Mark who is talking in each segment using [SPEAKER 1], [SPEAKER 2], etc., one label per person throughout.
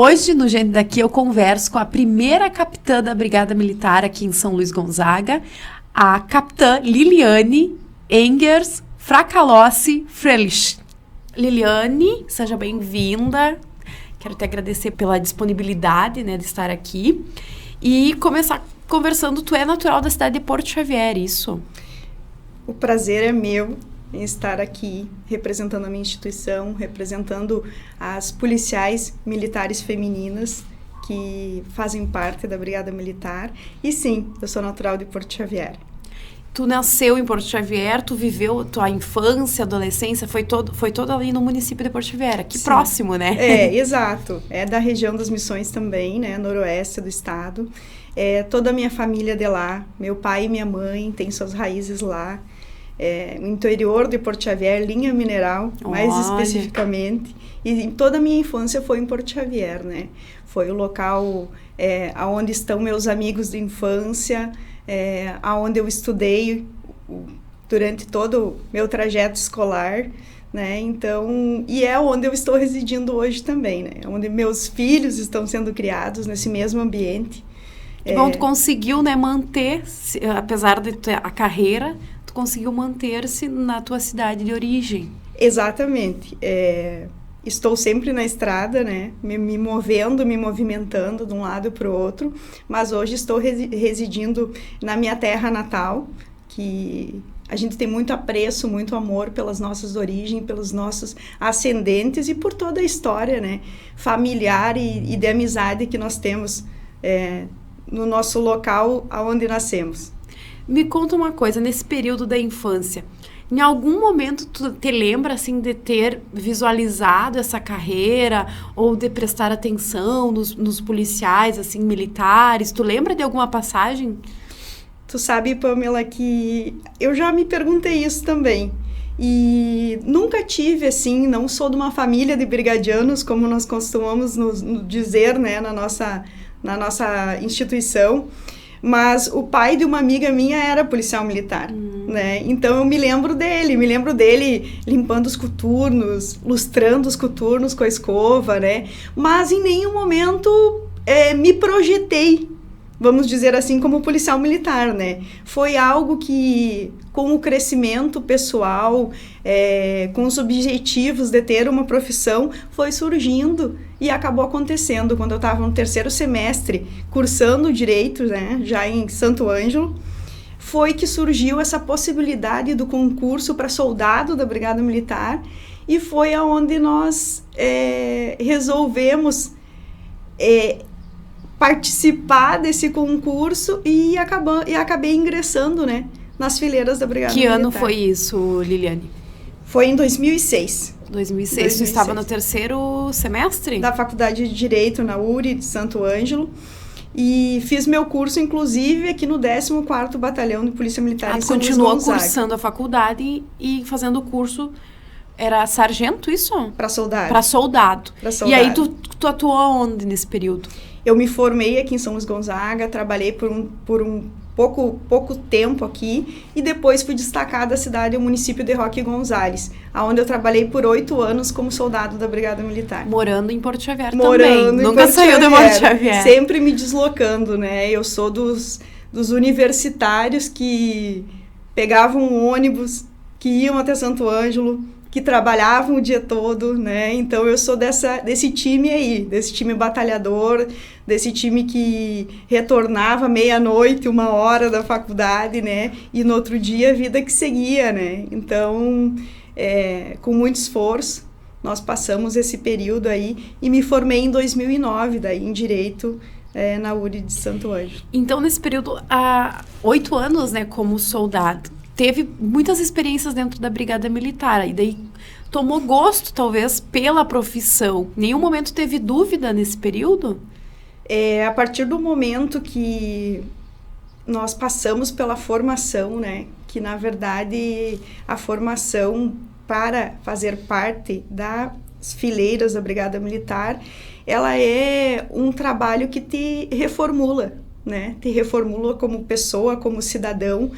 [SPEAKER 1] Hoje, no Gente Daqui, eu converso com a primeira capitã da Brigada Militar aqui em São Luís Gonzaga, a capitã Liliane Engers Fracalossi Frelich. Liliane, seja bem-vinda. Quero te agradecer pela disponibilidade, né, de estar aqui. E começar conversando, tu é natural da cidade de Porto Xavier, isso?
[SPEAKER 2] O prazer é meu em estar aqui representando a minha instituição, representando as policiais militares femininas que fazem parte da Brigada Militar. E sim, eu sou natural de Porto Xavier.
[SPEAKER 1] Tu nasceu em Porto Xavier, tu viveu tua infância, adolescência, foi todo ali no município de Porto Xavier, aqui próximo, né?
[SPEAKER 2] Exato. É da região das Missões também, né? Noroeste do estado. Toda a minha família de lá, meu pai e minha mãe têm suas raízes lá. No interior de Porto Xavier, Linha Mineral, mais especificamente. E toda a minha infância foi em Porto Xavier, né? Foi o local onde estão meus amigos de infância, onde eu estudei durante todo o meu trajeto escolar, né? Então, e é onde eu estou residindo hoje também, né? Onde meus filhos estão sendo criados nesse mesmo ambiente.
[SPEAKER 1] Bom, tu conseguiu, né, manter, apesar de ter a carreira, tu conseguiu manter-se na tua cidade de origem.
[SPEAKER 2] Exatamente. Estou sempre na estrada, né, me movendo, me movimentando de um lado para o outro, mas hoje estou residindo na minha terra natal, que a gente tem muito apreço, muito amor pelas nossas origens, pelos nossos ascendentes e por toda a história, né, familiar e de amizade que nós temos no nosso local onde nascemos.
[SPEAKER 1] Me conta uma coisa, nesse período da infância, em algum momento tu te lembra, assim, de ter visualizado essa carreira ou de prestar atenção nos policiais, assim, militares? Tu lembra de alguma passagem?
[SPEAKER 2] Tu sabe, Pamela, que eu já me perguntei isso também. E nunca tive, assim, não sou de uma família de brigadianos, como nós costumamos nos dizer, né, na nossa instituição. Mas o pai de uma amiga minha era policial militar, né? Então eu me lembro dele limpando os coturnos, lustrando os coturnos com a escova, né? Mas em nenhum momento me projetei, vamos dizer assim, como policial militar, né? Foi algo que, com o crescimento pessoal, com os objetivos de ter uma profissão, foi surgindo e acabou acontecendo quando eu estava no terceiro semestre, cursando Direito, né, já em Santo Ângelo, foi que surgiu essa possibilidade do concurso para soldado da Brigada Militar e foi aonde nós resolvemos participar desse concurso e acabei ingressando, né, nas fileiras da Brigada Militar.
[SPEAKER 1] Que ano foi isso, Liliane?
[SPEAKER 2] Foi em 2006.
[SPEAKER 1] 2006. Tu estava no terceiro semestre?
[SPEAKER 2] Da Faculdade de Direito na URI de Santo Ângelo. E fiz meu curso, inclusive, aqui no 14º Batalhão de Polícia Militar em São Luís Gonzaga.
[SPEAKER 1] Continuou cursando a faculdade e fazendo o curso. Era sargento, isso?
[SPEAKER 2] Para soldado.
[SPEAKER 1] Para soldado. E aí, tu atuou onde nesse período?
[SPEAKER 2] Eu me formei aqui em São Luís Gonzaga, trabalhei por um pouco tempo aqui e depois fui destacada da cidade ao município de Roque Gonzales, onde eu trabalhei por 8 anos como soldado da Brigada Militar.
[SPEAKER 1] Morando em Porto Xavier também. Nunca saiu de Porto Xavier.
[SPEAKER 2] Sempre me deslocando, né? Eu sou dos universitários que pegavam um ônibus, que iam até Santo Ângelo, que trabalhavam o dia todo, né? Então eu sou desse time aí, desse time batalhador, desse time que retornava meia-noite, 1h da faculdade, né? E no outro dia a vida que seguia, né? Então, com muito esforço, nós passamos esse período aí e me formei em 2009, daí em Direito, na URI de Santo Ângelo.
[SPEAKER 1] Então, nesse período, há 8 anos, né, como soldado, teve muitas experiências dentro da Brigada Militar, e daí tomou gosto, talvez, pela profissão. Nenhum momento teve dúvida nesse período?
[SPEAKER 2] A partir do momento que nós passamos pela formação, né, que na verdade a formação para fazer parte das fileiras da Brigada Militar, ela é um trabalho que te reformula, né, te reformula como pessoa, como cidadão,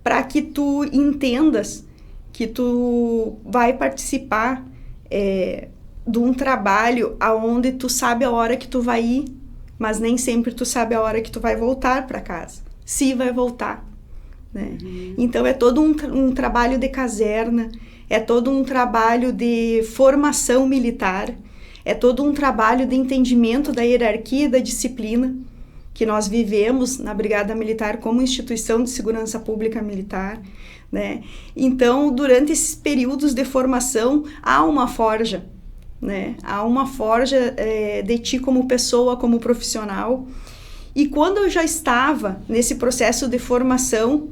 [SPEAKER 2] para que tu entendas que tu vai participar de um trabalho aonde tu sabe a hora que tu vai ir, mas nem sempre tu sabe a hora que tu vai voltar para casa, se vai voltar, né? Então é todo um trabalho de caserna, é todo um trabalho de formação militar, é todo um trabalho de entendimento da hierarquia e da disciplina que nós vivemos na Brigada Militar como instituição de segurança pública militar, né? Então, durante esses períodos de formação, há uma forja, né? Há uma forja de ti como pessoa, como profissional. E quando eu já estava nesse processo de formação,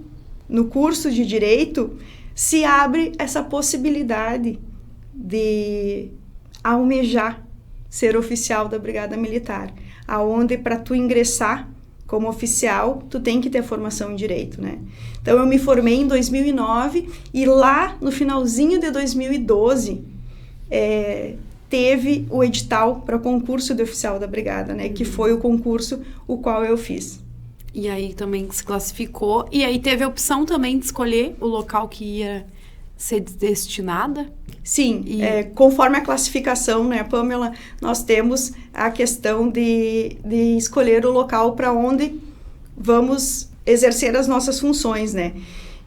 [SPEAKER 2] no curso de Direito, se abre essa possibilidade de almejar ser oficial da Brigada Militar, aonde para tu ingressar como oficial, tu tem que ter formação em Direito, né? Então, eu me formei em 2009 e lá no finalzinho de 2012, teve o edital para concurso de oficial da Brigada, né? Que foi o concurso o qual eu fiz.
[SPEAKER 1] E aí também se classificou. E aí teve a opção também de escolher o local que ia ser destinada?
[SPEAKER 2] Sim, conforme a classificação, né, Pamela, nós temos a questão de escolher o local para onde vamos exercer as nossas funções, né?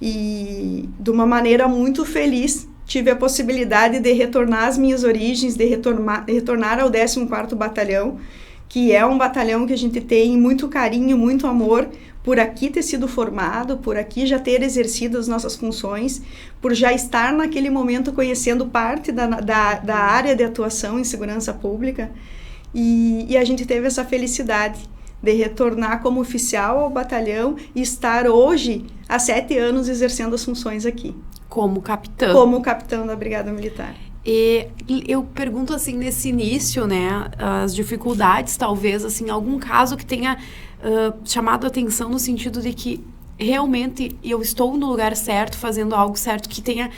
[SPEAKER 2] E de uma maneira muito feliz, tive a possibilidade de retornar às minhas origens, de retornar ao 14º Batalhão, que é um batalhão que a gente tem muito carinho, muito amor, por aqui ter sido formado, por aqui já ter exercido as nossas funções, por já estar naquele momento conhecendo parte da área de atuação em segurança pública, e a gente teve essa felicidade de retornar como oficial ao batalhão e estar hoje, há 7 anos, exercendo as funções aqui.
[SPEAKER 1] Como capitã.
[SPEAKER 2] Como capitã da Brigada Militar.
[SPEAKER 1] E eu pergunto, assim, nesse início, né, as dificuldades, talvez, assim, algum caso que tenha chamado a atenção no sentido de que realmente eu estou no lugar certo, fazendo algo certo, que tenha,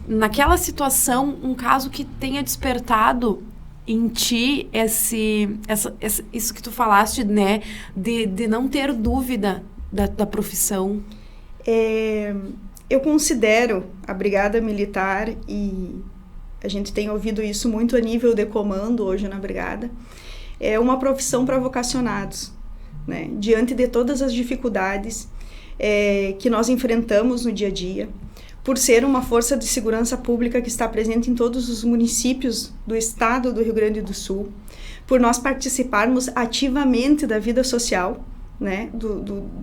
[SPEAKER 1] naquela situação, um caso que tenha despertado em ti isso que tu falaste, né, de não ter dúvida da profissão. Eu
[SPEAKER 2] considero a Brigada Militar, e a gente tem ouvido isso muito a nível de comando hoje na Brigada, é uma profissão para vocacionados, né? Diante de todas as dificuldades que nós enfrentamos no dia a dia, por ser uma força de segurança pública que está presente em todos os municípios do estado do Rio Grande do Sul, por nós participarmos ativamente da vida social, né,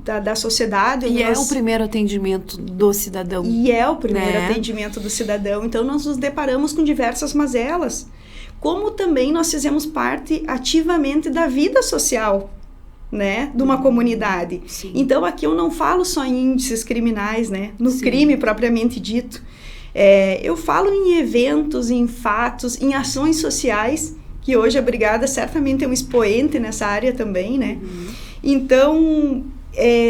[SPEAKER 2] da sociedade.
[SPEAKER 1] E é o primeiro atendimento do cidadão.
[SPEAKER 2] E é o primeiro atendimento do cidadão. Então, nós nos deparamos com diversas mazelas. Como também nós fizemos parte ativamente da vida social, né, de uma comunidade. Sim. Então, aqui eu não falo só em índices criminais, né, no crime propriamente dito. Eu falo em eventos, em fatos, em ações sociais, que hoje a Brigada certamente é um expoente nessa área também, né. Então,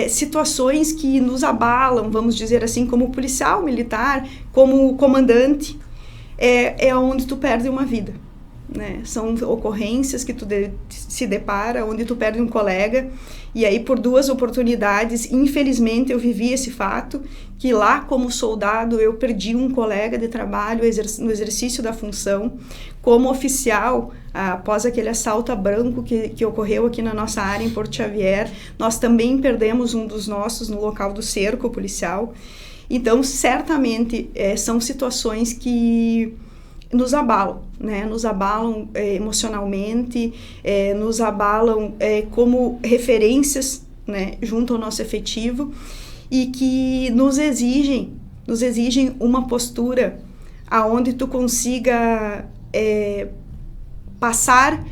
[SPEAKER 2] situações que nos abalam, vamos dizer assim, como policial militar, como comandante, é onde tu perde uma vida, né? São ocorrências que tu se depara, onde tu perde um colega, e aí por 2 oportunidades, infelizmente eu vivi esse fato, que lá como soldado eu perdi um colega de trabalho no exercício da função. Como oficial, após aquele assalto a Branco que ocorreu aqui na nossa área em Porto Xavier, nós também perdemos um dos nossos no local do cerco policial. Então, certamente, são situações que nos abalam, né? Nos abalam emocionalmente, nos abalam como referências, né, junto ao nosso efetivo, e que nos exigem uma postura aonde tu consiga passar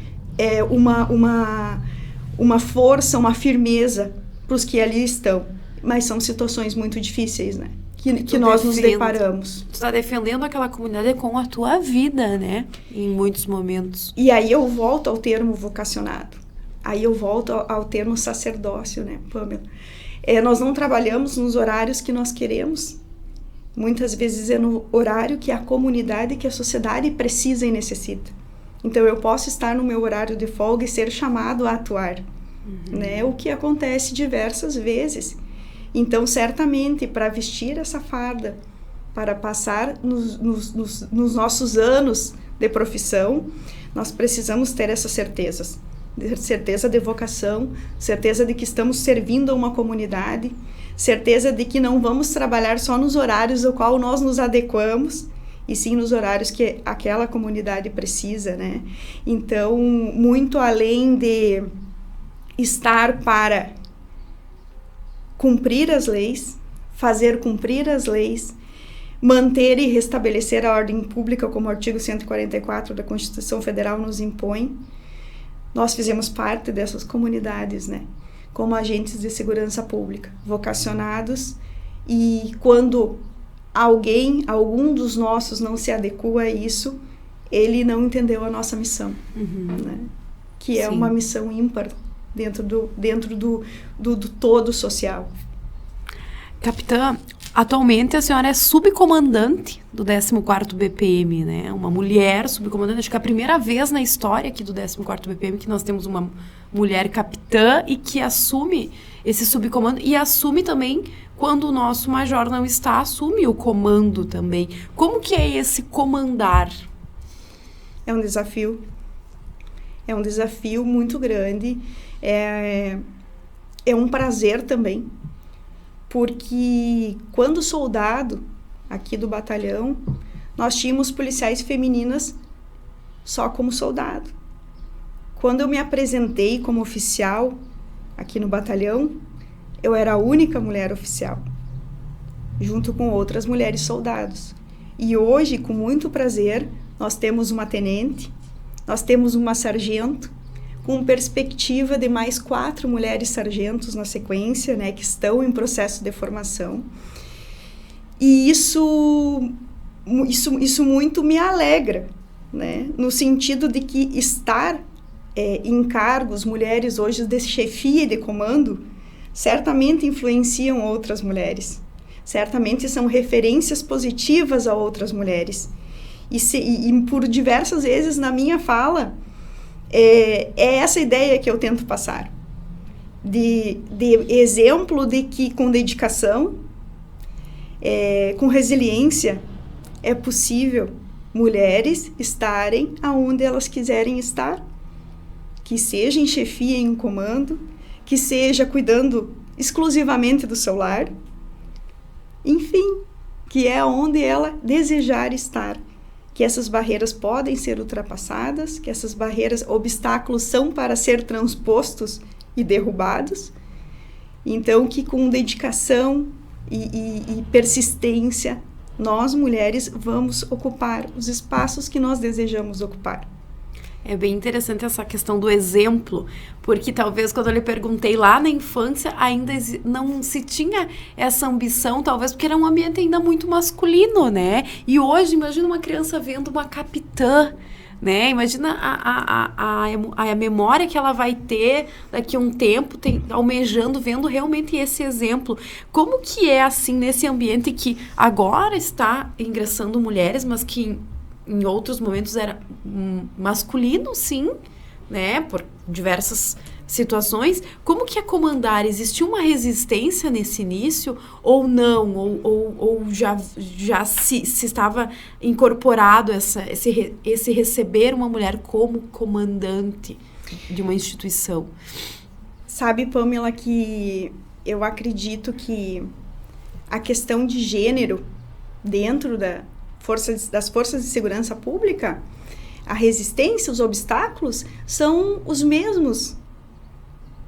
[SPEAKER 2] uma força, uma firmeza para os que ali estão. Mas são situações muito difíceis, né? Que nós nos deparamos.
[SPEAKER 1] Tu está defendendo aquela comunidade com a tua vida, né? Em muitos momentos.
[SPEAKER 2] E aí eu volto ao termo vocacionado. Aí eu volto ao termo sacerdócio, né, Pamela? Nós não trabalhamos nos horários que nós queremos. Muitas vezes é no horário que a comunidade, que a sociedade precisa e necessita. Então eu posso estar no meu horário de folga e ser chamado a atuar, né? O que acontece diversas vezes. Então, certamente, para vestir essa farda, para passar nos nossos anos de profissão, nós precisamos ter essas certezas. Certeza de vocação, certeza de que estamos servindo a uma comunidade, certeza de que não vamos trabalhar só nos horários ao qual nós nos adequamos, e sim nos horários que aquela comunidade precisa, né? Então, muito além de estar para cumprir as leis, fazer cumprir as leis, manter e restabelecer a ordem pública, como o artigo 144 da Constituição Federal nos impõe, nós fizemos parte dessas comunidades, né? Como agentes de segurança pública, vocacionados, e quando algum dos nossos não se adequa a isso, ele não entendeu a nossa missão, né? Que é uma missão ímpar dentro do todo social.
[SPEAKER 1] Capitã, atualmente a senhora é subcomandante do 14º BPM, né? Uma mulher subcomandante, acho que é a primeira vez na história aqui do 14º BPM que nós temos uma mulher capitã e que assume esse subcomando e assume também quando o nosso major não está, assume o comando também. Como que é esse comandar?
[SPEAKER 2] É um desafio muito grande, é um prazer também, porque quando soldado aqui do batalhão, nós tínhamos policiais femininas só como soldado. Quando eu me apresentei como oficial aqui no batalhão, eu era a única mulher oficial, junto com outras mulheres soldados. E hoje, com muito prazer, nós temos uma tenente, nós temos uma sargento, com perspectiva de mais 4 mulheres sargentos na sequência, né, que estão em processo de formação. E isso muito me alegra, né, no sentido de que estar em cargos, mulheres hoje de chefia e de comando, certamente influenciam outras mulheres, certamente são referências positivas a outras mulheres. E por diversas vezes na minha fala, é essa ideia que eu tento passar, de exemplo de que com dedicação, com resiliência, é possível mulheres estarem aonde elas quiserem estar, que seja em chefia e em comando, que seja cuidando exclusivamente do seu lar, enfim, que é onde ela desejar estar, que essas barreiras podem ser ultrapassadas, que essas barreiras, obstáculos são para ser transpostos e derrubados, então que com dedicação e persistência, nós mulheres vamos ocupar os espaços que nós desejamos ocupar.
[SPEAKER 1] É bem interessante essa questão do exemplo, porque talvez quando eu lhe perguntei lá na infância, ainda não se tinha essa ambição, talvez porque era um ambiente ainda muito masculino, né? E hoje, imagina uma criança vendo uma capitã, né? Imagina a memória que ela vai ter daqui a um tempo, almejando, vendo realmente esse exemplo. Como que é assim, nesse ambiente que agora está ingressando mulheres, mas que em outros momentos era masculino, sim, né, por diversas situações. Como que é comandar? Existia uma resistência nesse início ou não? Ou já se estava incorporado esse receber uma mulher como comandante de uma instituição?
[SPEAKER 2] Sabe, Pamela, que eu acredito que a questão de gênero dentro das forças de segurança pública, a resistência, os obstáculos são os mesmos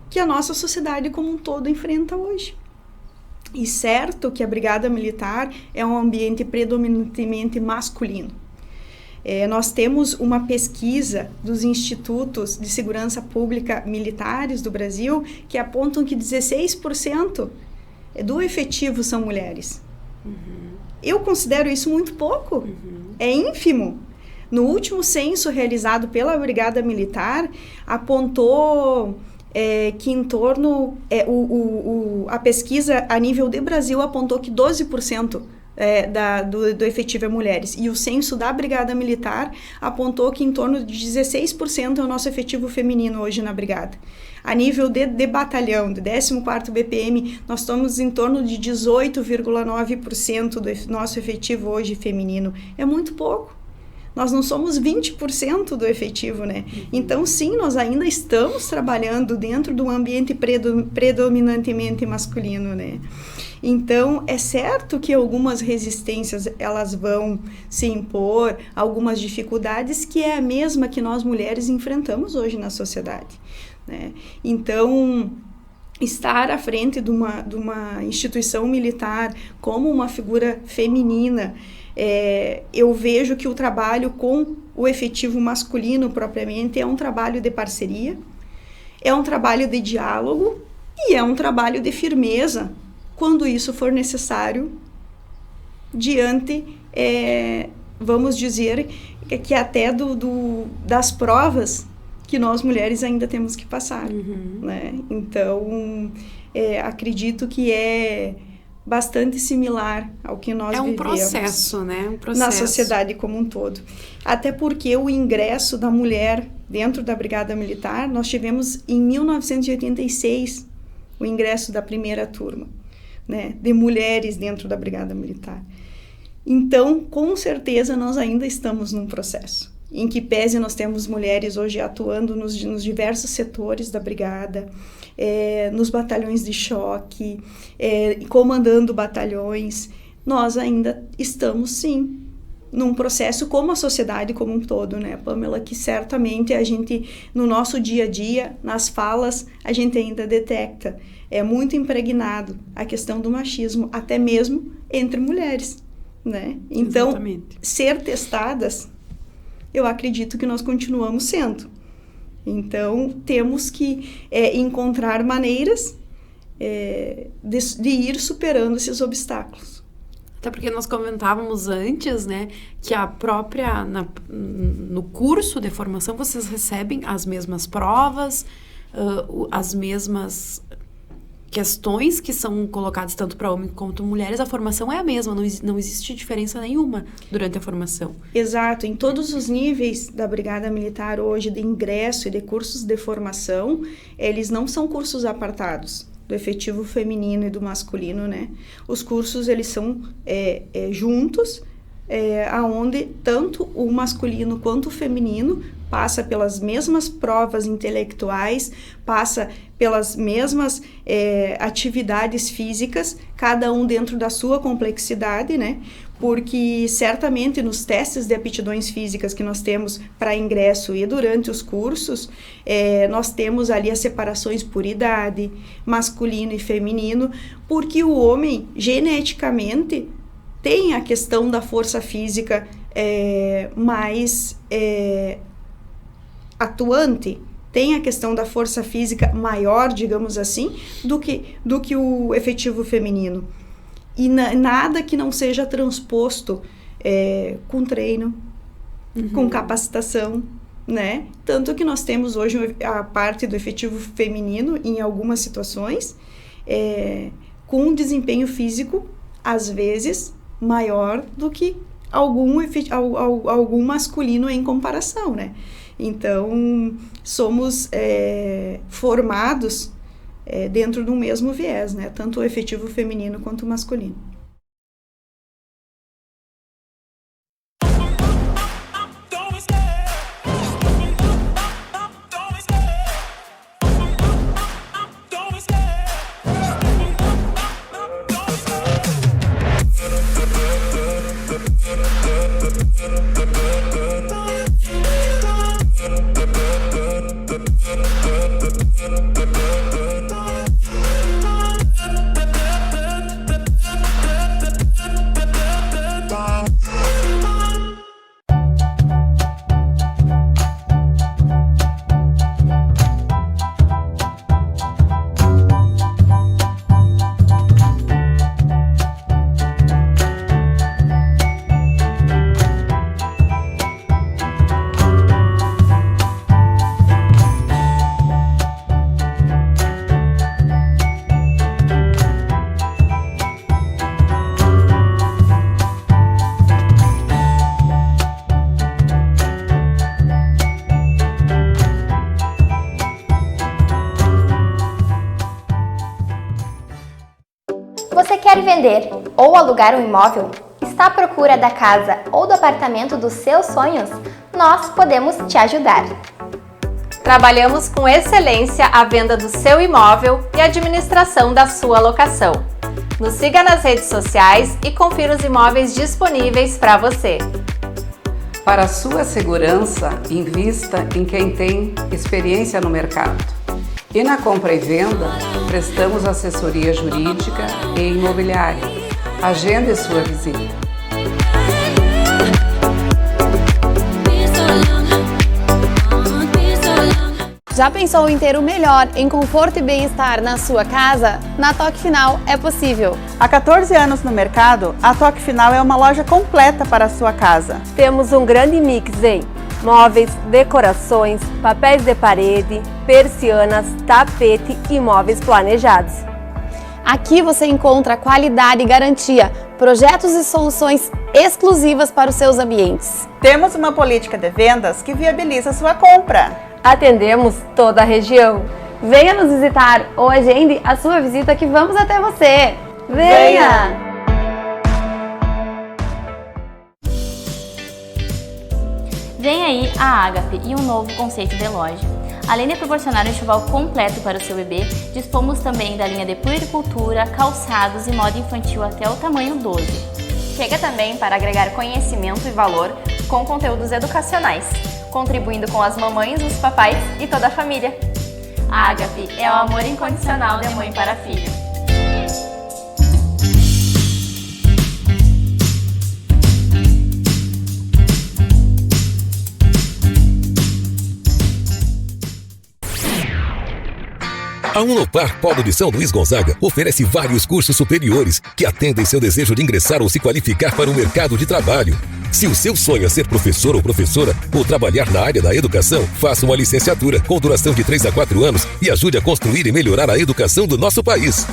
[SPEAKER 2] que a nossa sociedade como um todo enfrenta hoje. E certo que a Brigada Militar é um ambiente predominantemente masculino. Nós temos uma pesquisa dos institutos de segurança pública militares do Brasil que apontam que 16% do efetivo são mulheres. Uhum. Eu considero isso muito pouco, é ínfimo. No último censo realizado pela Brigada Militar, apontou que em torno, a pesquisa a nível de Brasil apontou que 12% do efetivo é mulheres. E o censo da Brigada Militar apontou que em torno de 16% é o nosso efetivo feminino hoje na Brigada. A nível de batalhão, do 14º BPM, nós estamos em torno de 18,9% do nosso efetivo hoje feminino. É muito pouco. Nós não somos 20% do efetivo, né? Então, sim, nós ainda estamos trabalhando dentro de um ambiente predominantemente masculino, né? Então, é certo que algumas resistências, elas vão se impor, algumas dificuldades, que é a mesma que nós mulheres enfrentamos hoje na sociedade, né? Então, estar à frente de uma instituição militar como uma figura feminina, eu vejo que o trabalho com o efetivo masculino propriamente é um trabalho de parceria, é um trabalho de diálogo e é um trabalho de firmeza quando isso for necessário diante, vamos dizer, que até das provas que nós mulheres ainda temos que passar, né? Então, acredito que é bastante similar ao que nós vivemos.
[SPEAKER 1] É um processo, né? Um processo.
[SPEAKER 2] Na sociedade como um todo. Até porque o ingresso da mulher dentro da Brigada Militar, nós tivemos em 1986 o ingresso da primeira turma, né, de mulheres dentro da Brigada Militar. Então, com certeza, nós ainda estamos num processo. Em que pese nós temos mulheres hoje atuando nos diversos setores da brigada, nos batalhões de choque, comandando batalhões, nós ainda estamos, sim, num processo como a sociedade como um todo, né, Pamela, que certamente a gente, no nosso dia a dia, nas falas, a gente ainda detecta. É muito impregnado a questão do machismo, até mesmo entre mulheres, né? Então, exatamente, ser testadas, eu acredito que nós continuamos sendo. Então, temos que encontrar maneiras de ir superando esses obstáculos.
[SPEAKER 1] Até porque nós comentávamos antes, né, que a própria, no curso de formação, vocês recebem as mesmas provas, as mesmas questões que são colocadas tanto para homens quanto mulheres, a formação é a mesma, não existe diferença nenhuma durante a formação.
[SPEAKER 2] Exato, em todos os níveis da Brigada Militar hoje, de ingresso e de cursos de formação, eles não são cursos apartados do efetivo feminino e do masculino, né? Os cursos, eles são juntos, aonde tanto o masculino quanto o feminino passa pelas mesmas provas intelectuais, passa pelas mesmas atividades físicas, cada um dentro da sua complexidade, né? Porque certamente nos testes de aptidões físicas que nós temos para ingresso e durante os cursos, nós temos ali as separações por idade, masculino e feminino, porque o homem, geneticamente, tem a questão da força física mais atuante, tem a questão da força física maior, digamos assim, do que o efetivo feminino. E nada que não seja transposto com treino, com capacitação, né? Tanto que nós temos hoje a parte do efetivo feminino, em algumas situações, com desempenho físico, às vezes, maior do que algum masculino em comparação, né? Então, somos formados dentro do mesmo viés, né? Tanto o efetivo feminino quanto o masculino.
[SPEAKER 3] Você quer vender ou alugar um imóvel? Está à procura da casa ou do apartamento dos seus sonhos? Nós podemos te ajudar.
[SPEAKER 4] Trabalhamos com excelência a venda do seu imóvel e a administração da sua locação. Nos siga nas redes sociais e confira os imóveis disponíveis para você.
[SPEAKER 5] Para sua segurança, invista em quem tem experiência no mercado. E na compra e venda, prestamos assessoria jurídica e imobiliária. Agende sua visita.
[SPEAKER 6] Já pensou em ter o melhor em conforto e bem-estar na sua casa? Na Toque Final é possível.
[SPEAKER 7] Há 14 anos no mercado, a Toque Final é uma loja completa para a sua casa.
[SPEAKER 8] Temos um grande mix em móveis, decorações, papéis de parede, persianas, tapete e móveis planejados.
[SPEAKER 6] Aqui você encontra qualidade e garantia, projetos e soluções exclusivas para os seus ambientes.
[SPEAKER 7] Temos uma política de vendas que viabiliza sua compra.
[SPEAKER 8] Atendemos toda a região.
[SPEAKER 6] Venha nos visitar ou agende a sua visita que vamos até você. Venha!
[SPEAKER 9] Vem aí a Agape e um novo conceito de loja. Além de proporcionar um enxoval completo para o seu bebê, dispomos também da linha de puericultura, calçados e moda infantil até o tamanho 12.
[SPEAKER 10] Chega também para agregar conhecimento e valor com conteúdos educacionais, contribuindo com as mamães, os papais e toda a família.
[SPEAKER 9] A Agape é o amor incondicional de mãe para filho.
[SPEAKER 11] A Unopar Polo de São Luís Gonzaga oferece vários cursos superiores que atendem seu desejo de ingressar ou se qualificar para o mercado de trabalho. Se o seu sonho é ser professor ou professora ou trabalhar na área da educação, faça uma licenciatura com duração de 3 a 4 anos e ajude a construir e melhorar a educação do nosso país.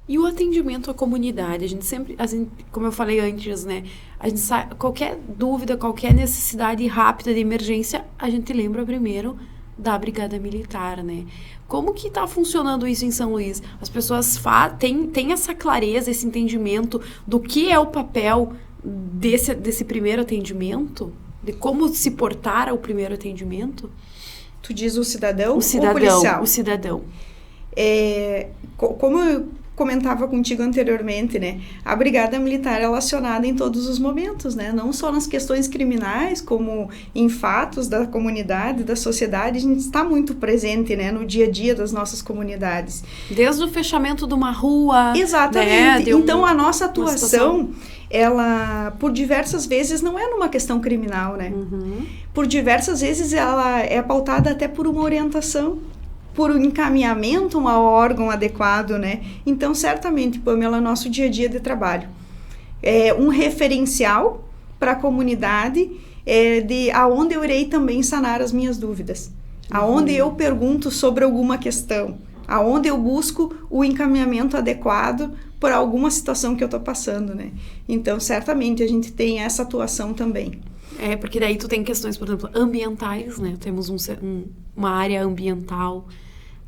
[SPEAKER 1] E o atendimento à comunidade, a gente sempre, como eu falei antes, né, a gente qualquer dúvida, qualquer necessidade rápida de emergência, a gente lembra primeiro da Brigada Militar, né? Como que está funcionando isso em São Luís? As pessoas têm essa clareza, esse entendimento do que é o papel desse primeiro atendimento? De como se portar ao primeiro atendimento?
[SPEAKER 2] Tu diz o cidadão
[SPEAKER 1] ou o policial? O cidadão.
[SPEAKER 2] Como eu comentava contigo anteriormente, né? A Brigada Militar é acionada em todos os momentos, né? Não só nas questões criminais, como em fatos da comunidade, da sociedade, a gente está muito presente, né? No dia a dia das nossas comunidades.
[SPEAKER 1] Desde o fechamento de uma rua.
[SPEAKER 2] Exatamente. Né? Então, a nossa atuação, ela, por diversas vezes, não é numa questão criminal, né?
[SPEAKER 1] Uhum.
[SPEAKER 2] Por diversas vezes, ela é pautada até por uma orientação, por um encaminhamento ao órgão adequado, né? Então, certamente, Pamela, nosso dia a dia de trabalho é um referencial para a comunidade, de aonde eu irei também sanar as minhas dúvidas, aonde eu pergunto sobre alguma questão, aonde eu busco o encaminhamento adequado por alguma situação que eu estou passando, né? Então, certamente, a gente tem essa atuação também.
[SPEAKER 1] Porque daí tu tem questões, por exemplo, ambientais, né? Temos uma área ambiental.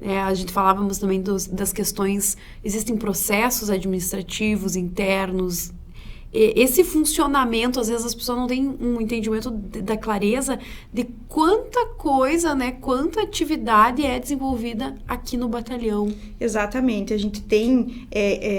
[SPEAKER 1] A gente falávamos também das questões, existem processos administrativos internos. Esse funcionamento, às vezes as pessoas não têm um entendimento da clareza de quanta coisa, né, quanta atividade é desenvolvida aqui no batalhão.
[SPEAKER 2] Exatamente, a gente tem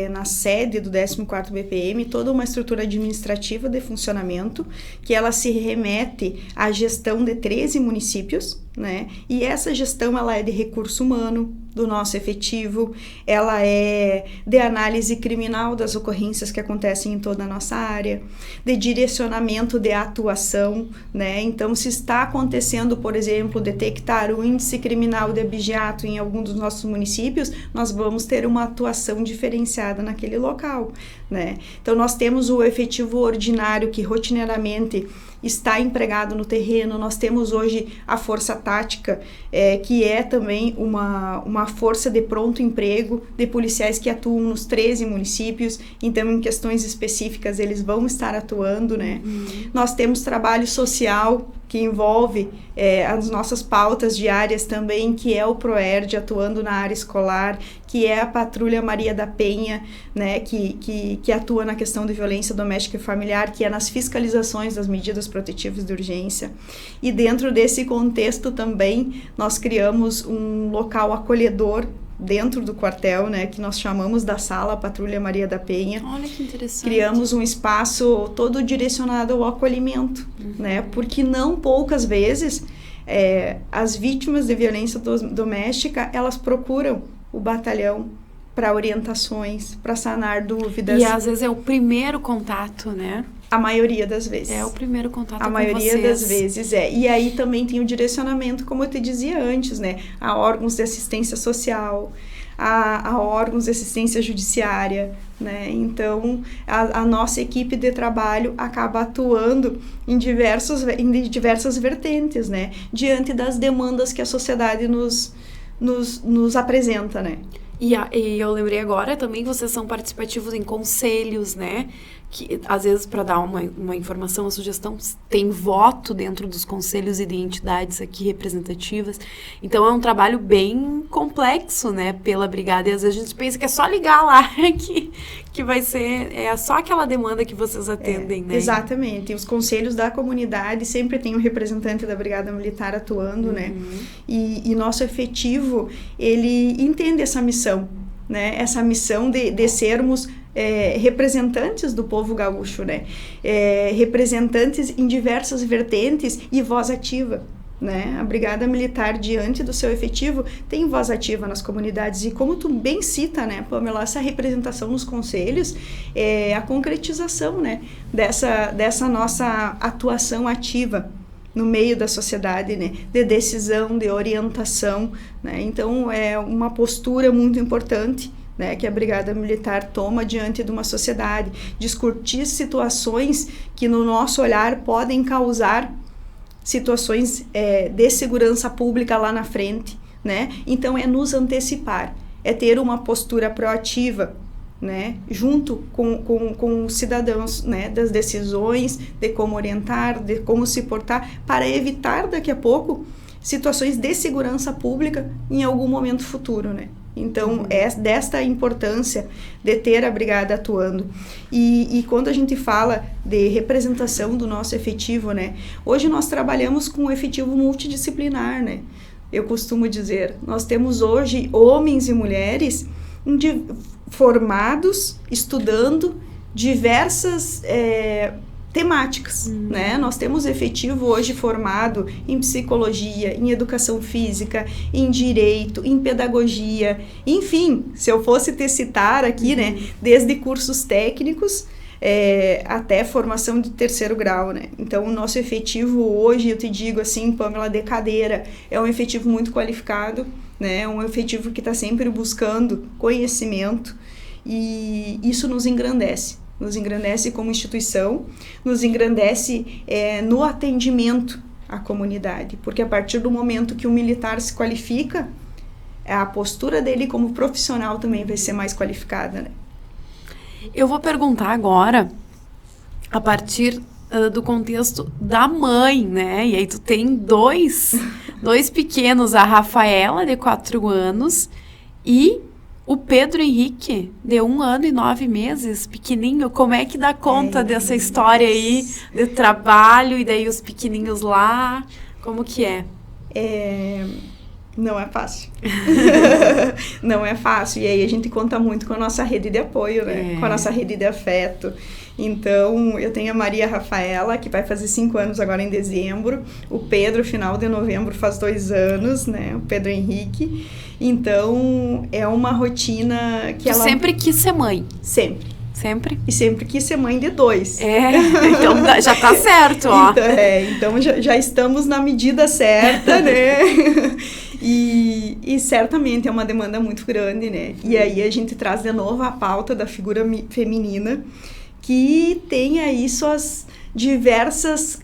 [SPEAKER 2] na sede do 14º BPM toda uma estrutura administrativa de funcionamento que ela se remete à gestão de 13 municípios, né? E essa gestão ela é de recurso humano, do nosso efetivo, ela é de análise criminal das ocorrências que acontecem em toda a nossa área, de direcionamento de atuação, né? Então, se está acontecendo, por exemplo, detectar o índice criminal de abigeato em algum dos nossos municípios, nós vamos ter uma atuação diferenciada naquele local, né? Então, nós temos o efetivo ordinário que rotineiramente está empregado no terreno. Nós temos hoje a força tática, que é também uma força de pronto emprego de policiais que atuam nos 13 municípios, então em questões específicas eles vão estar atuando, né? Nós temos trabalho social que envolve as nossas pautas diárias também, que é o PROERD atuando na área escolar, que é a Patrulha Maria da Penha, né, que atua na questão de violência doméstica e familiar, que é nas fiscalizações das medidas protetivas de urgência. E dentro desse contexto também, nós criamos um local acolhedor dentro do quartel, né, que nós chamamos da Sala Patrulha Maria da Penha.
[SPEAKER 1] Olha que interessante.
[SPEAKER 2] Criamos um espaço todo direcionado ao acolhimento, né, porque não poucas vezes as vítimas de violência doméstica, elas procuram o batalhão para orientações, para sanar dúvidas.
[SPEAKER 1] E às vezes é o primeiro contato, né?
[SPEAKER 2] A maioria das vezes.
[SPEAKER 1] É o primeiro contato com vocês.
[SPEAKER 2] A maioria das vezes é. E aí também tem o direcionamento, como eu te dizia antes, né? A órgãos de assistência social, a órgãos de assistência judiciária, né? Então, a nossa equipe de trabalho acaba atuando em diversas vertentes, né? Diante das demandas que a sociedade nos apresenta, né?
[SPEAKER 1] E eu lembrei agora também que vocês são participativos em conselhos, né? Que às vezes, para dar uma informação, uma sugestão, tem voto dentro dos conselhos e de entidades aqui representativas. Então é um trabalho bem complexo, né, pela brigada. E às vezes a gente pensa que é só ligar lá que vai ser só aquela demanda que vocês atendem, né?
[SPEAKER 2] Exatamente. Os conselhos da comunidade sempre tem um representante da Brigada Militar atuando, né? E nosso efetivo, ele entende essa missão, né? Essa missão de sermos representantes do povo gaúcho, né? Representantes em diversas vertentes e voz ativa, né? A Brigada Militar, diante do seu efetivo, tem voz ativa nas comunidades. E como tu bem cita, né, Pamela, essa representação nos conselhos é a concretização, né, dessa nossa atuação ativa no meio da sociedade, né, de decisão, de orientação, né? Então é uma postura muito importante, né, que a Brigada Militar toma diante de uma sociedade, discutir situações que no nosso olhar podem causar situações de segurança pública lá na frente, né? Então é nos antecipar, é ter uma postura proativa, né, junto com os cidadãos, né, das decisões, de como orientar, de como se portar, para evitar daqui a pouco situações de segurança pública em algum momento futuro, né? Então, é desta importância de ter a brigada atuando. E quando a gente fala de representação do nosso efetivo, né? Hoje nós trabalhamos com um efetivo multidisciplinar, né? Eu costumo dizer, nós temos hoje homens e mulheres formados, estudando diversas temáticas, né? Nós temos efetivo hoje formado em psicologia, em educação física, em direito, em pedagogia, enfim, se eu fosse te citar aqui, né, desde cursos técnicos até formação de 3º grau, né? Então, o nosso efetivo hoje, eu te digo assim, Pamela, de cadeira, é um efetivo muito qualificado, né? Um efetivo que está sempre buscando conhecimento, e isso nos engrandece como instituição, nos engrandece no atendimento à comunidade, porque a partir do momento que o militar se qualifica, a postura dele como profissional também vai ser mais qualificada, né?
[SPEAKER 1] Eu vou perguntar agora, a partir do contexto da mãe, né? E aí tu tem dois pequenos, a Rafaela, de 4 anos, e o Pedro Henrique, de 1 ano e 9 meses, pequenininho. Como é que dá conta dessa história aí, de trabalho, e daí os pequenininhos lá? Como que é?
[SPEAKER 2] Não é fácil. Não é fácil. E aí a gente conta muito com a nossa rede de apoio, né? Com a nossa rede de afeto. Então, eu tenho a Maria Rafaela, que vai fazer 5 anos agora em dezembro. O Pedro, final de novembro, faz 2 anos, né? O Pedro Henrique. Então, é uma rotina que ela...
[SPEAKER 1] sempre quis ser mãe?
[SPEAKER 2] Sempre.
[SPEAKER 1] Sempre?
[SPEAKER 2] E sempre quis ser mãe de 2.
[SPEAKER 1] Então já tá certo, ó.
[SPEAKER 2] Então já estamos na medida certa, né? E certamente é uma demanda muito grande, né? E aí a gente traz de novo a pauta da figura feminina, que tem aí suas diversas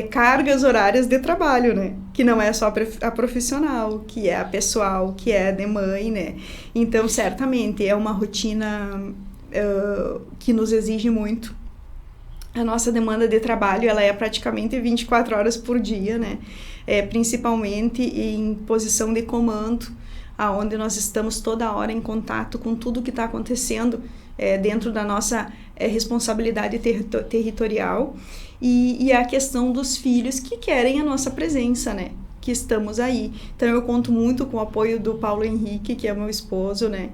[SPEAKER 2] cargas horárias de trabalho, né? Que não é só a profissional, que é a pessoal, que é de mãe, né? Então, certamente, é uma rotina que nos exige muito. A nossa demanda de trabalho, ela é praticamente 24 horas por dia, né? Principalmente em posição de comando, aonde nós estamos toda hora em contato com tudo que está acontecendo dentro da nossa responsabilidade territorial, e a questão dos filhos que querem a nossa presença, né? Que estamos aí. Então eu conto muito com o apoio do Paulo Henrique, que é meu esposo, né?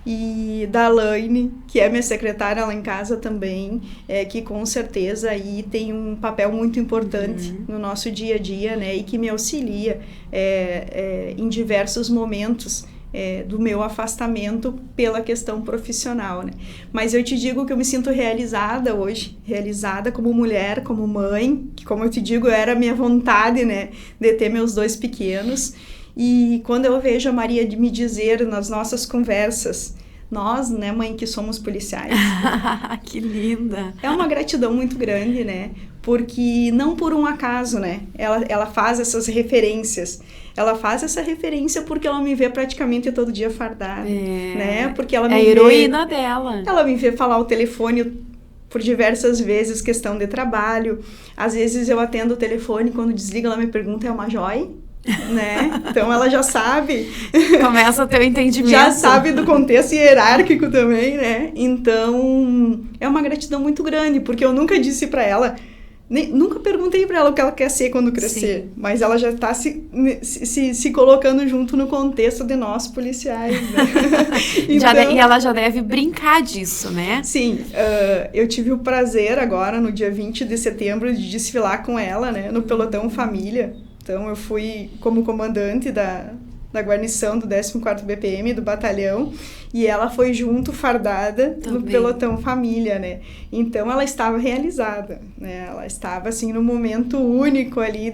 [SPEAKER 2] E da Alaine, que é minha secretária lá em casa também, que com certeza aí tem um papel muito importante no nosso dia a dia, né? E que me auxilia em diversos momentos do meu afastamento pela questão profissional, né? Mas eu te digo que eu me sinto realizada hoje, realizada como mulher, como mãe, que, como eu te digo, era a minha vontade, né, de ter meus 2 pequenos. E quando eu vejo a Maria me dizer nas nossas conversas, nós, né, mãe, que somos policiais.
[SPEAKER 1] Que linda!
[SPEAKER 2] É uma gratidão muito grande, né? Porque não por um acaso, né? Ela faz essas referências. Ela faz essa referência porque ela me vê praticamente todo dia fardada, né? Porque ela me
[SPEAKER 1] a heroína dela.
[SPEAKER 2] Ela me vê falar o telefone por diversas vezes, questão de trabalho. Às vezes eu atendo o telefone, quando desliga ela me pergunta, é uma joia? Né? Então ela já sabe.
[SPEAKER 1] Começa a ter o entendimento.
[SPEAKER 2] Já sabe do contexto hierárquico também, né? Então é uma gratidão muito grande, porque eu nunca disse pra ela, nunca perguntei pra ela o que ela quer ser quando crescer. Sim. Mas ela já tá se colocando junto no contexto de nós policiais, né? Então,
[SPEAKER 1] e ela já deve brincar disso, né?
[SPEAKER 2] Sim, eu tive o prazer agora, no dia 20 de setembro, de desfilar com ela, né? No pelotão família. Então, eu fui como comandante da guarnição do 14º BPM, do batalhão, e ela foi junto, fardada, no pelotão família, né? Então, ela estava realizada, né? Ela estava, assim, num momento único ali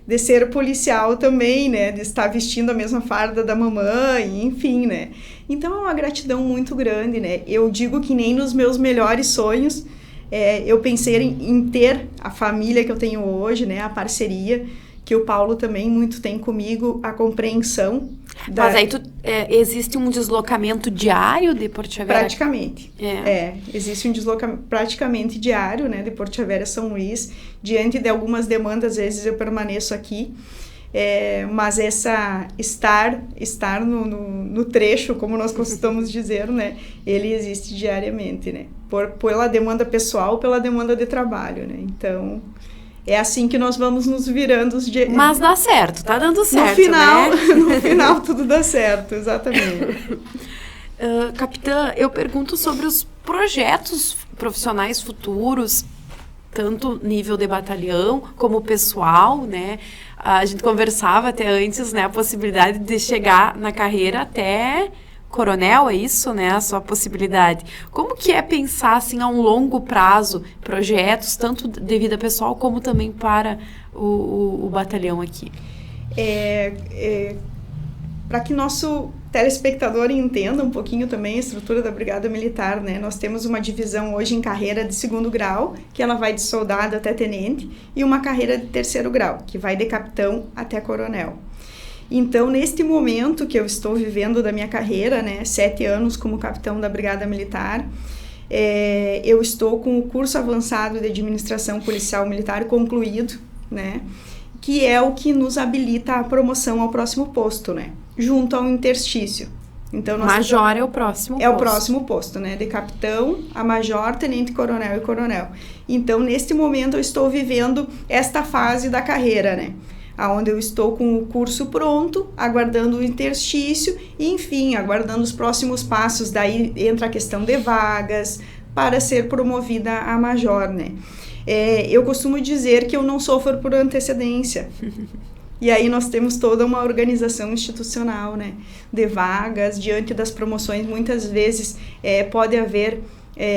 [SPEAKER 2] de ser policial também, né? De estar vestindo a mesma farda da mamãe, enfim, né? Então, é uma gratidão muito grande, né? Eu digo que nem nos meus melhores sonhos eu pensei em ter a família que eu tenho hoje, né? A parceria, que o Paulo também muito tem comigo, a compreensão.
[SPEAKER 1] Mas aí existe um deslocamento diário de Porto-Velha?
[SPEAKER 2] Praticamente. Existe um deslocamento praticamente diário, né, de Porto-Velha a São Luís. Diante de algumas demandas, às vezes eu permaneço aqui. Mas estar no trecho, como nós costumamos dizer, né, ele existe diariamente, né, pela demanda pessoal, pela demanda de trabalho, né, então é assim que nós vamos nos virando os dias.
[SPEAKER 1] Mas dá certo, tá dando certo,
[SPEAKER 2] no final,
[SPEAKER 1] né?
[SPEAKER 2] No final tudo dá certo, exatamente.
[SPEAKER 1] Capitã, eu pergunto sobre os projetos profissionais futuros, tanto nível de batalhão como pessoal, né? A gente conversava até antes, né? A possibilidade de chegar na carreira até coronel, é isso, né? A sua possibilidade. Como que é pensar, assim, a um longo prazo, projetos, tanto de vida pessoal como também para o batalhão aqui?
[SPEAKER 2] Para que nosso telespectador entenda um pouquinho também a estrutura da Brigada Militar, né? Nós temos uma divisão hoje em carreira de 2º grau, que ela vai de soldado até tenente, e uma carreira de 3º grau, que vai de capitão até coronel. Então, neste momento que eu estou vivendo da minha carreira, né, 7 anos como capitão da Brigada Militar, eu estou com o curso avançado de administração policial militar concluído, né, que é o que nos habilita a promoção ao próximo posto, né, junto ao interstício. Então,
[SPEAKER 1] major é o próximo posto.
[SPEAKER 2] É o próximo posto, né, de capitão a major, tenente coronel e coronel. Então, neste momento, eu estou vivendo esta fase da carreira, né, onde eu estou com o curso pronto, aguardando o interstício e, enfim, aguardando os próximos passos. Daí entra a questão de vagas para ser promovida a major, né? Eu costumo dizer que eu não sofro por antecedência. E aí nós temos toda uma organização institucional, né, de vagas. Diante das promoções, muitas vezes pode haver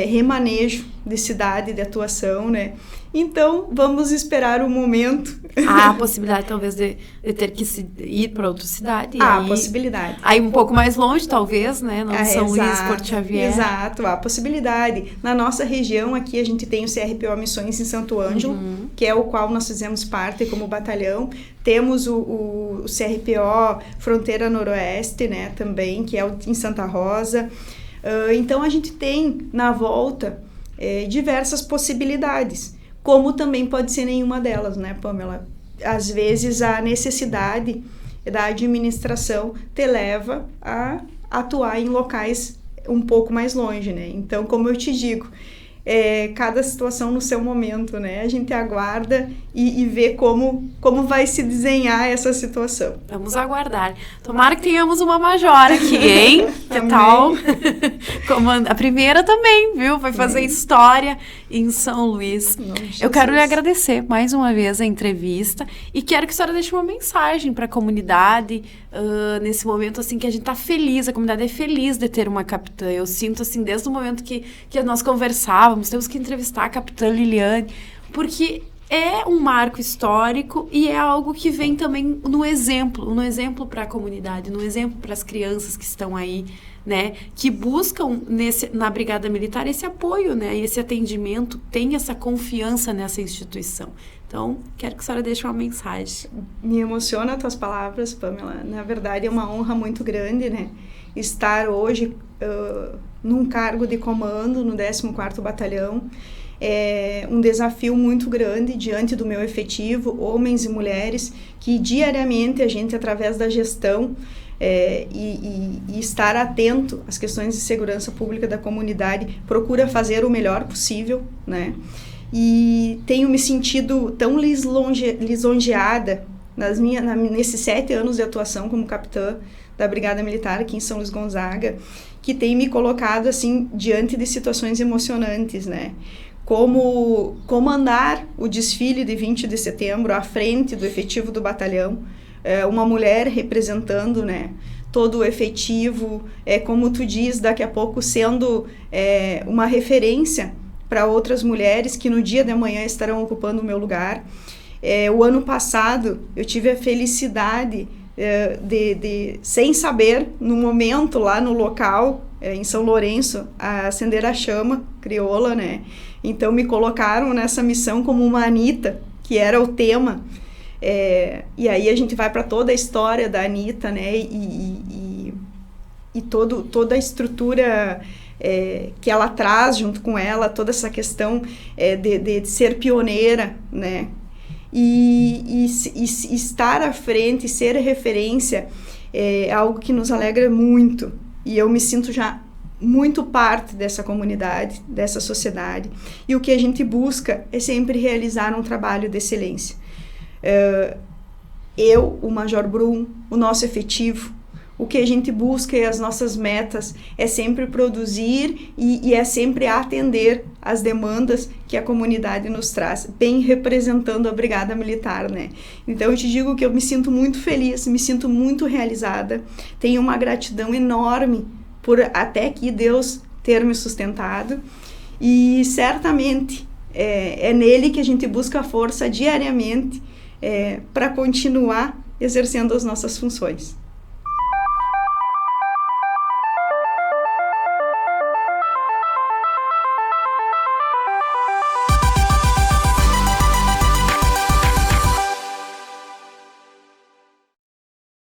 [SPEAKER 2] remanejo de cidade, de atuação, né? Então, vamos esperar o momento.
[SPEAKER 1] Há a possibilidade, talvez, de ter que ir para outra cidade.
[SPEAKER 2] Há a possibilidade.
[SPEAKER 1] Aí um pouco mais longe, talvez, né? Não São Luís, Porto Xavier.
[SPEAKER 2] Exato, há a possibilidade. Na nossa região, aqui, a gente tem o CRPO Missões em Santo Ângelo, que é o qual nós fizemos parte como batalhão. Temos o CRPO Fronteira Noroeste, né? Também, que é em Santa Rosa. Então, a gente tem, na volta, diversas possibilidades. Como também pode ser nenhuma delas, né, Pamela? Às vezes a necessidade da administração te leva a atuar em locais um pouco mais longe, né? Então, como eu te digo, cada situação no seu momento, né? A gente aguarda e vê como vai se desenhar essa situação.
[SPEAKER 1] Vamos aguardar. Tomara que tenhamos uma major aqui, hein? Que tal? A primeira também, viu? Vai fazer história em São Luís. Eu quero lhe agradecer mais uma vez a entrevista e quero que a senhora deixe uma mensagem para a comunidade nesse momento, assim, que a gente tá feliz, a comunidade é feliz de ter uma capitã. Eu sinto, assim, desde o momento que nós conversávamos, temos que entrevistar a capitã Liliane, porque é um marco histórico e é algo que vem também no exemplo para a comunidade, no exemplo para as crianças que estão aí, né, que buscam na Brigada Militar esse apoio, né, esse atendimento, tem essa confiança nessa instituição. Então, quero que a senhora deixe uma mensagem.
[SPEAKER 2] Me emociona as tuas palavras, Pamela. Na verdade, é uma honra muito grande, né, estar hoje num cargo de comando no 14º Batalhão. É um desafio muito grande diante do meu efetivo, homens e mulheres, que diariamente a gente, através da gestão e estar atento às questões de segurança pública da comunidade, procura fazer o melhor possível, né? E tenho me sentido tão lisonjeada nesses 7 anos de atuação como capitã da Brigada Militar aqui em São Luís Gonzaga, que tem me colocado assim diante de situações emocionantes, né? Como comandar o desfile de 20 de setembro à frente do efetivo do batalhão, uma mulher representando, né, todo o efetivo, como tu diz, daqui a pouco sendo uma referência para outras mulheres que no dia de amanhã estarão ocupando o meu lugar. O ano passado eu tive a felicidade de sem saber, no momento lá no local, em São Lourenço, a acender a chama crioula, né? Então me colocaram nessa missão como uma Anitta, que era o tema. E aí a gente vai para toda a história da Anitta, né? E toda a estrutura que ela traz junto com ela, toda essa questão de ser pioneira, né? E estar à frente, ser referência, é algo que nos alegra muito. E eu me sinto já muito parte dessa comunidade, dessa sociedade. E o que a gente busca é sempre realizar um trabalho de excelência. O Major Brum, o nosso efetivo, o que a gente busca e as nossas metas é sempre produzir e é sempre atender as demandas que a comunidade nos traz, bem representando a Brigada Militar, né? Então eu te digo que eu me sinto muito feliz, me sinto muito realizada, tenho uma gratidão enorme por até aqui Deus ter me sustentado e certamente é nele que a gente busca a força diariamente para continuar exercendo as nossas funções.